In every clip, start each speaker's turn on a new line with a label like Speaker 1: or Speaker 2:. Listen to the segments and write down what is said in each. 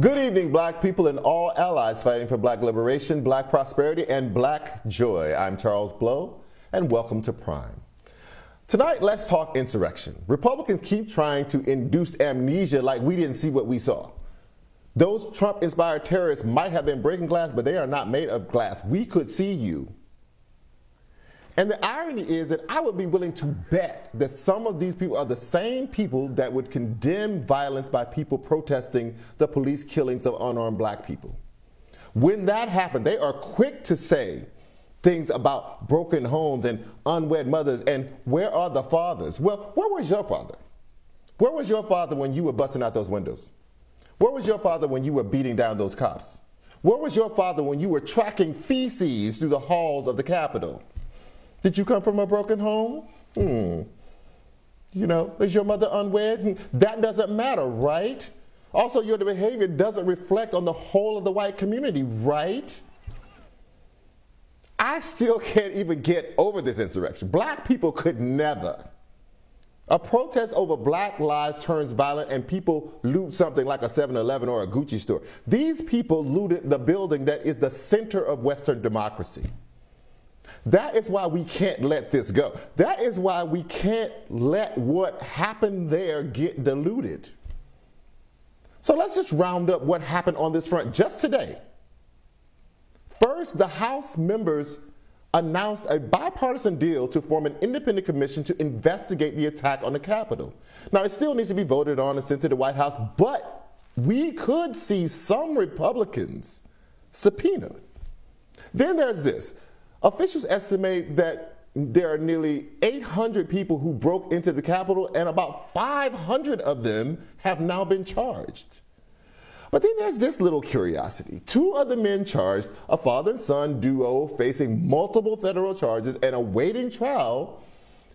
Speaker 1: Good evening, black people and all allies fighting for black liberation, black prosperity, and black joy. I'm Charles Blow, and welcome to Prime. Tonight, let's talk insurrection. Republicans keep trying to induce amnesia like we didn't see what we saw. Those Trump-inspired terrorists might have been breaking glass, but they are not made of glass. We could see you. And the irony is that I would be willing to bet that some of these people are the same people that would condemn violence by people protesting the police killings of unarmed black people. When that happened, they are quick to say things about broken homes and unwed mothers and where are the fathers? Well, where was your father? Where was your father when you were busting out those windows? Where was your father when you were beating down those cops? Where was your father when you were tracking feces through the halls of the Capitol? Did you come from a broken home? You know, is your mother unwed? That doesn't matter, right? Also, your behavior doesn't reflect on the whole of the white community, right? I still can't even get over this insurrection. Black people could never. A protest over black lives turns violent and people loot something like a 7-Eleven or a Gucci store. These people looted the building that is the center of Western democracy. That is why we can't let this go. That is why we can't let what happened there get diluted. So let's just round up what happened on this front just today. First, the House members announced a bipartisan deal to form an independent commission to investigate the attack on the Capitol. Now, it still needs to be voted on and sent to the White House, but we could see some Republicans subpoenaed. Then there's this. Officials estimate that there are nearly 800 people who broke into the Capitol, and about 500 of them have now been charged. But then there's this little curiosity. Two of the men charged, a father and son duo facing multiple federal charges and awaiting trial,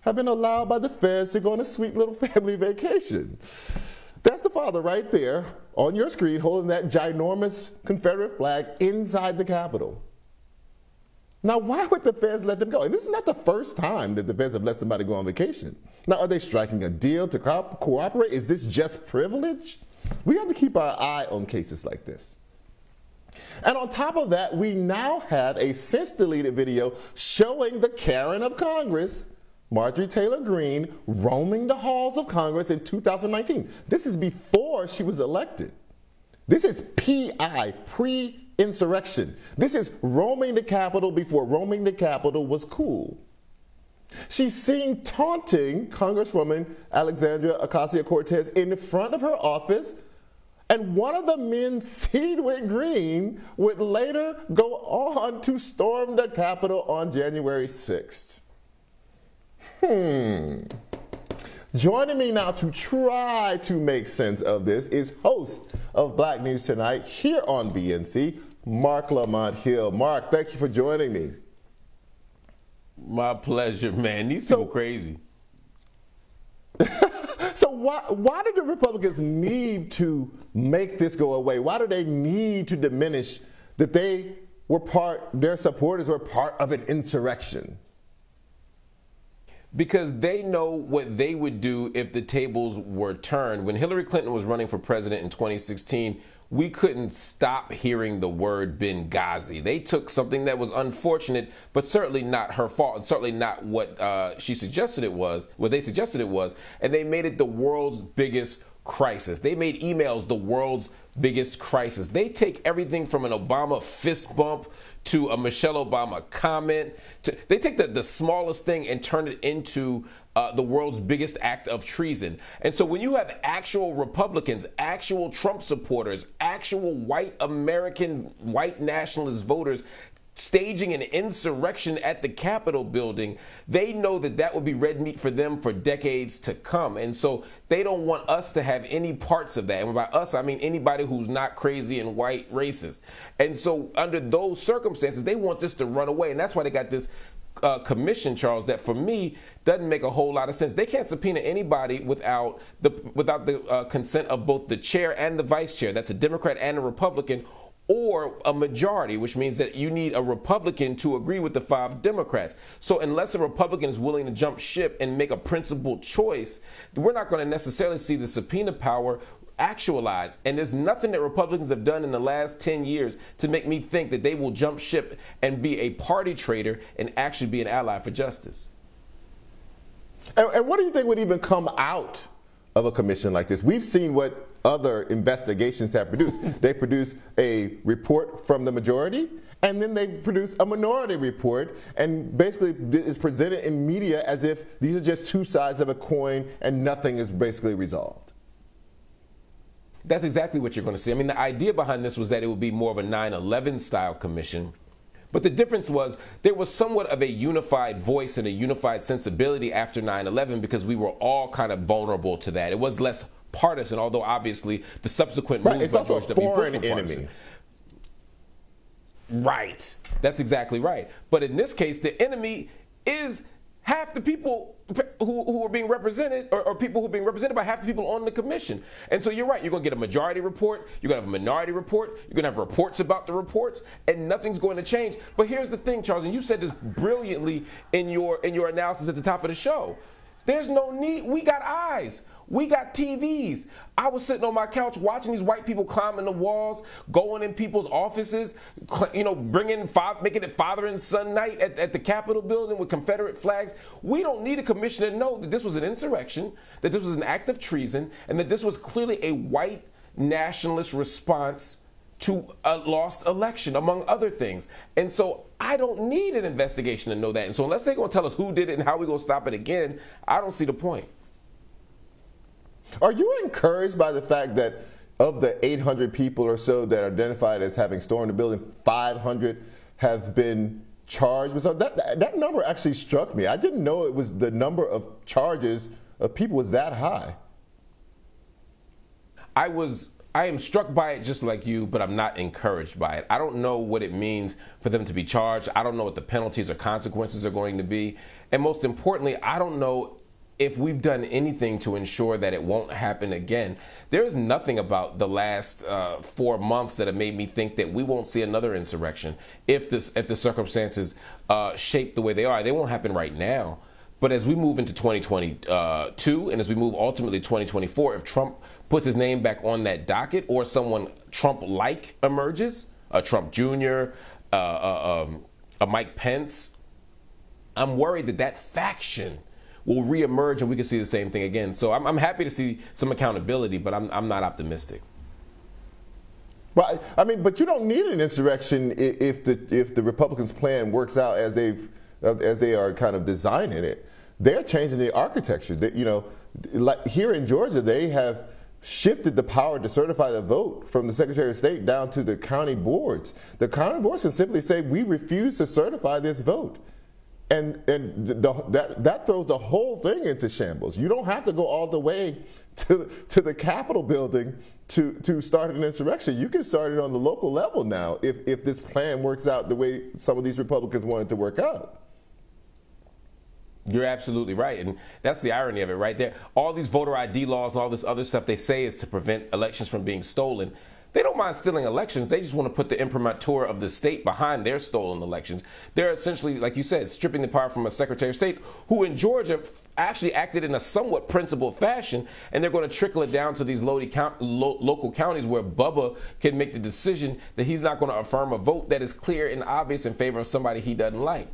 Speaker 1: have been allowed by the feds to go on a sweet little family vacation. That's the father right there on your screen holding that ginormous Confederate flag inside the Capitol. Now, why would the feds let them go? And this is not the first time that the feds have let somebody go on vacation. Now, are they striking a deal to cooperate? Is this just privilege? We have to keep our eye on cases like this. And on top of that, we now have a since-deleted video showing the Karen of Congress, Marjorie Taylor Greene, roaming the halls of Congress in 2019. This is before she was elected. This is PI, pre-insurrection. This is roaming the Capitol before roaming the Capitol was cool. She's seen taunting Congresswoman Alexandria Ocasio-Cortez in front of her office, and one of the men seen with Greene would later go on to storm the Capitol on January 6th. Joining me now to try to make sense of this is host of Black News Tonight here on BNC, Marc Lamont Hill. Marc, thank you for joining me.
Speaker 2: My pleasure, man. These people crazy.
Speaker 1: So why do the Republicans need to make this go away? Why do they need to diminish that their supporters were part of an insurrection?
Speaker 2: Because they know what they would do if the tables were turned. When Hillary Clinton was running for president in 2016, we couldn't stop hearing the word Benghazi. They took something that was unfortunate, but certainly not her fault, and certainly not what she suggested it was, what they suggested it was, and they made it the world's biggest crisis. They made emails the world's biggest crisis. They take everything from an Obama fist bump to a Michelle Obama comment. They take the smallest thing and turn it into the world's biggest act of treason. And so when you have actual Republicans, actual Trump supporters, actual white American, white nationalist voters staging an insurrection at the Capitol building, they know that that would be red meat for them for decades to come. And so they don't want us to have any parts of that. And by us, I mean anybody who's not crazy and white racist. And so under those circumstances, they want this to run away. And that's why they got this commission, Charles, that for me doesn't make a whole lot of sense. They can't subpoena anybody without the consent of both the chair and the vice chair. That's a Democrat and a Republican, or a majority, which means that you need a Republican to agree with the 5 Democrats. So unless a Republican is willing to jump ship and make a principled choice, we're not going to necessarily see the subpoena power actualized. And there's nothing that Republicans have done in the last 10 years to make me think that they will jump ship and be a party traitor and actually be an ally for justice.
Speaker 1: And what do you think would even come out of a commission like this? We've seen what other investigations have produced. They produce a report from the majority, and then they produce a minority report, and basically is presented in media as if these are just two sides of a coin and nothing is basically resolved.
Speaker 2: That's exactly what you're going to see. I mean, the idea behind this was that it would be more of a 9/11 style commission. But the difference was there was somewhat of a unified voice and a unified sensibility after 9/11 because we were all kind of vulnerable to that. It was less partisan, although obviously the subsequent moves by George W. Bush were partisan. Right. That's exactly right. But in this case, the enemy is half the people who are being represented, or people who are being represented by half the people on the commission. And so you're right. You're going to get a majority report. You're going to have a minority report. You're going to have reports about the reports, and nothing's going to change. But here's the thing, Charles, and you said this brilliantly in your analysis at the top of the show. There's no need. We got eyes. We got TVs. I was sitting on my couch watching these white people climbing the walls, going in people's offices, making it father and son night at the Capitol building with Confederate flags. We don't need a commission to know that this was an insurrection, that this was an act of treason, and that this was clearly a white nationalist response to a lost election, among other things. And so I don't need an investigation to know that. And so unless they're going to tell us who did it and how we're going to stop it again, I don't see the point.
Speaker 1: Are you encouraged by the fact that of the 800 people or so that are identified as having stormed the building, 500 have been charged with something? That number actually struck me. I didn't know it was the number of charges of people was that high.
Speaker 2: I am struck by it just like you, but I'm not encouraged by it. I don't know what it means for them to be charged. I don't know what the penalties or consequences are going to be. And most importantly, I don't know if we've done anything to ensure that it won't happen again. There's nothing about the last 4 months that have made me think that we won't see another insurrection if the circumstances shape the way they are. They won't happen right now. But as we move into 2022 and as we move ultimately 2024, if Trump puts his name back on that docket or someone Trump-like emerges, a Trump Jr., a Mike Pence, I'm worried that faction will reemerge and we can see the same thing again. So I'm happy to see some accountability, but I'm not optimistic.
Speaker 1: Well, I mean, but you don't need an insurrection if the Republicans' plan works out as they are kind of designing it. They're changing the architecture. Like here in Georgia, they have shifted the power to certify the vote from the Secretary of State down to the county boards. The county boards can simply say, we refuse to certify this vote. And that throws the whole thing into shambles. You don't have to go all the way to the Capitol building to start an insurrection. You can start it on the local level now if this plan works out the way some of these Republicans want it to work out.
Speaker 2: You're absolutely right. And that's the irony of it right there. All these voter ID laws and all this other stuff they say is to prevent elections from being stolen. They don't mind stealing elections. They just want to put the imprimatur of the state behind their stolen elections. They're essentially, like you said, stripping the power from a Secretary of State who in Georgia actually acted in a somewhat principled fashion, and they're going to trickle it down to these local counties where Bubba can make the decision that he's not going to affirm a vote that is clear and obvious in favor of somebody he doesn't like.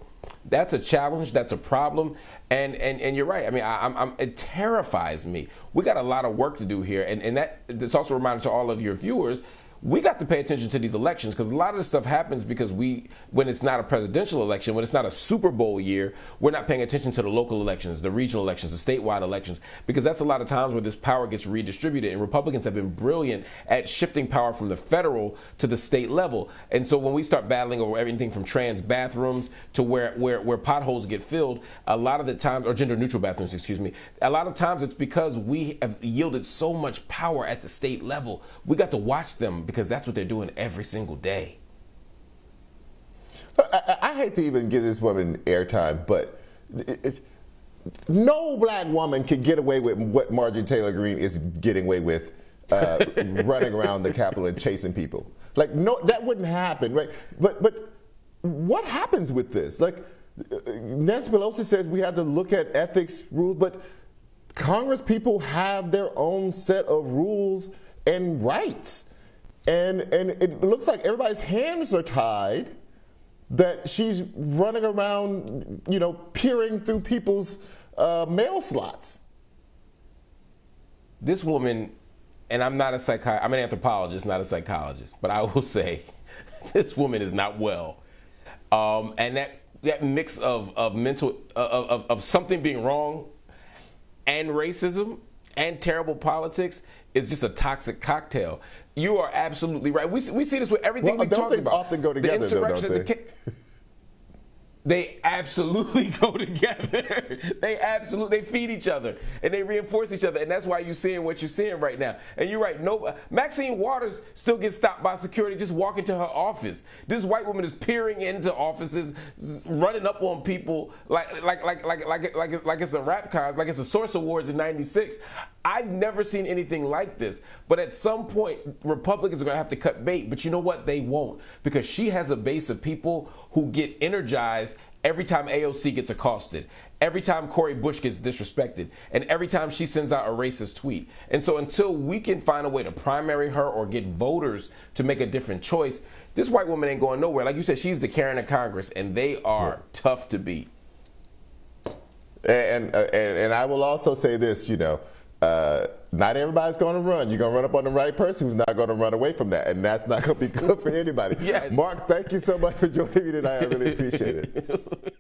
Speaker 2: That's a challenge. That's a problem. And you're right. I mean, it terrifies me. We got a lot of work to do here. And that's also a reminder to all of your viewers, we got to pay attention to these elections because a lot of this stuff happens because when it's not a presidential election, when it's not a Super Bowl year, we're not paying attention to the local elections, the regional elections, the statewide elections, because that's a lot of times where this power gets redistributed. And Republicans have been brilliant at shifting power from the federal to the state level. And so when we start battling over everything from trans bathrooms to where potholes get filled, a lot of the times, or gender neutral bathrooms, excuse me, a lot of times it's because we have yielded so much power at the state level. We got to watch them because that's what they're doing every single day.
Speaker 1: I hate to even give this woman airtime, but no black woman can get away with what Marjorie Taylor Greene is getting away with, running around the Capitol and chasing people. Like, no, that wouldn't happen, right? But what happens with this? Like, Nancy Pelosi says we have to look at ethics rules, but Congress people have their own set of rules and rights. And it looks like everybody's hands are tied, that she's running around, you know, peering through people's mail slots.
Speaker 2: This woman, and I'm not a I'm an anthropologist, not a psychologist, but I will say this woman is not well. And that mix of mental, of something being wrong and racism and terrible politics is just a toxic cocktail. You are absolutely right. We see this with everything we talk about.
Speaker 1: Often go together, though, don't they?
Speaker 2: They absolutely go together. They feed each other and they reinforce each other, and that's why you're seeing what you're seeing right now. And you're right. No, Maxine Waters still gets stopped by security just walking to her office. This white woman is peering into offices, running up on people like it's a rap concert, like it's a Source Awards in '96. I've never seen anything like this. But at some point, Republicans are going to have to cut bait. But you know what? They won't, because she has a base of people who get energized every time AOC gets accosted, every time Cori Bush gets disrespected, and every time she sends out a racist tweet. And so until we can find a way to primary her or get voters to make a different choice, this white woman ain't going nowhere. Like you said, she's the Karen of Congress, and they are tough to beat.
Speaker 1: And I will also say this, you know, not everybody's going to run. You're going to run up on the right person who's not going to run away from that, and that's not going to be good for anybody.
Speaker 2: Yes.
Speaker 1: Mark, thank you so much for joining me tonight. I really appreciate it.